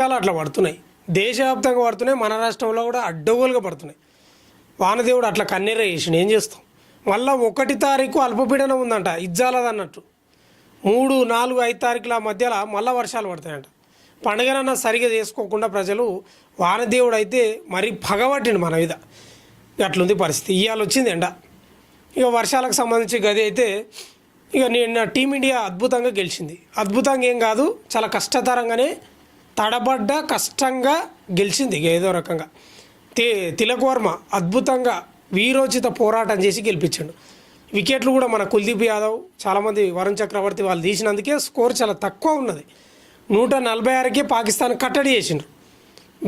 వర్షాలు అట్లా పడుతున్నాయి, దేశవ్యాప్తంగా పడుతున్నాయి, మన రాష్ట్రంలో కూడా అడ్డగోలుగా పడుతున్నాయి. వానదేవుడు అట్లా కన్నీర చేసిండు, ఏం చేస్తాం. మళ్ళీ 1 తారీఖు అల్పపీడనం ఉందంట, ఇజ్జాలదన్నట్టు. 3, 4, 5 తారీఖుల మధ్యలో మళ్ళీ వర్షాలు పడతాయంట. పండుగనన్నా సరిగా చేసుకోకుండా ప్రజలు వానదేవుడు అయితే మరీ పగబట్టిండు మన మీద. అట్లుంది పరిస్థితి. ఇవాళ వచ్చింది ఎండ. ఇక వర్షాలకు సంబంధించి గది అయితే ఇక నిన్న టీమిండియా అద్భుతంగా గెలిచింది. అద్భుతంగా ఏం కాదు, చాలా కష్టతరంగానే తడబడ్డ కష్టంగా గెలిచింది. ఇక ఏదో రకంగా తిలక్ వర్మ అద్భుతంగా వీరోచిత పోరాటం చేసి గెలిపించాడు. వికెట్లు కూడా మన కుల్దీప్ యాదవ్, చాలామంది వరుణ్ చక్రవర్తి వాళ్ళు తీసినందుకే స్కోర్ చాలా తక్కువ ఉన్నది. 146కే పాకిస్తాన్ కట్టడి చేసిండ్రు.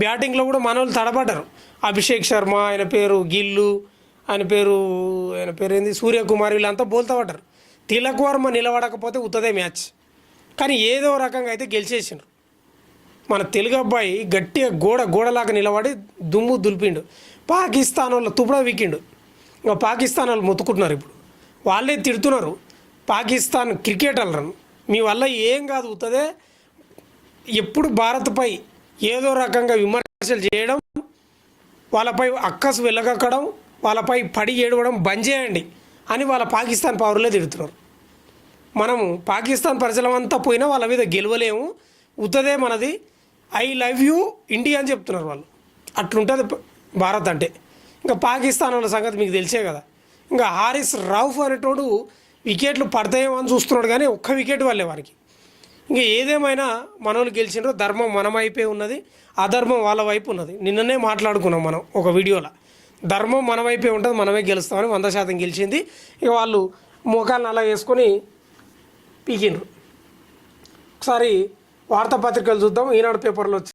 బ్యాటింగ్లో కూడా మన వాళ్ళు తడబడ్డారు. అభిషేక్ శర్మ, ఆయన పేరు గిల్లు, ఆయన పేరు ఏంది సూర్యకుమార్, వీళ్ళంతా బోల్తా పడ్డారు. తిలక్ వర్మ నిలబడకపోతే ఉత్తదే మ్యాచ్. కానీ ఏదో రకంగా అయితే గెలిచేసిండ్రు. మన తెలుగు అబ్బాయి గట్టిగా గోడలాగా నిలబడి దుమ్ము దులిపిండు. పాకిస్తాన్ వాళ్ళు తుప్పుడ వీకిండు. ఇంకా పాకిస్తాన్ వాళ్ళు మొత్తుకుంటున్నారు. ఇప్పుడు వాళ్ళే తిడుతున్నారు, పాకిస్తాన్ క్రికెటర్లను మీ వల్ల ఏం కాదు, ఉత్తదే ఎప్పుడు భారత్పై ఏదో రకంగా విమర్శలు చేయడం, వాళ్ళపై అక్కసు వెళ్ళగక్కడం, వాళ్ళపై పడి ఏడవడం బంద్ చేయండి అని వాళ్ళ పాకిస్తాన్ పౌరులే తిడుతున్నారు. మనము పాకిస్తాన్ ప్రజలమంతా పోయినా వాళ్ళ మీద గెలవలేము, ఉత్తదే మనది, ఐ లవ్ యూ ఇండియా అని చెప్తున్నారు వాళ్ళు. అట్లుంటుంది భారత్ అంటే. ఇంకా పాకిస్తాన్ వాళ్ళ సంగతి మీకు తెలిసే కదా. ఇంకా హారిస్ రౌఫ్ అనేటోడు వికెట్లు పడతాయేమో అని చూస్తున్నాడు, కానీ ఒక్క వికెట్ వల్లే వారికి. ఇంకా ఏదేమైనా మనోళ్ళు గెలిచిండ్రో, ధర్మం మన వైపే ఉన్నది, అధర్మం వాళ్ళ వైపు ఉన్నది. నిన్ననే మాట్లాడుకున్నాం మనం ఒక వీడియోలో. ధర్మం మన వైపే ఉంటుంది, మనమే గెలుస్తామని 100% గెలిచింది. ఇక వాళ్ళు మోకాలను అలా వేసుకొని పీకిండ్రు. ఒకసారి వార్తాపత్రికలు చూద్దాం. ఈనాడు పేపర్లో